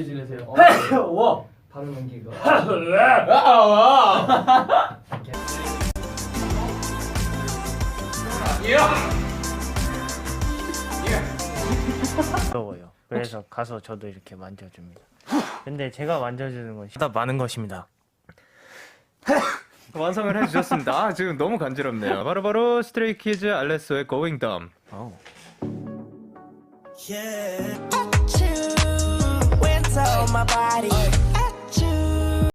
지내세요. 와. 바로 넘기고. 어려워요. 그래서 가서 저도 이렇게 만져줍니다. 근데 제가 만져주는 건 보다 많은 것입니다. 완성을 해주셨습니다. 아, 지금 너무 간지럽네요. 바로 스트레이키즈 알레소의 Going Dumb. Winter on my body.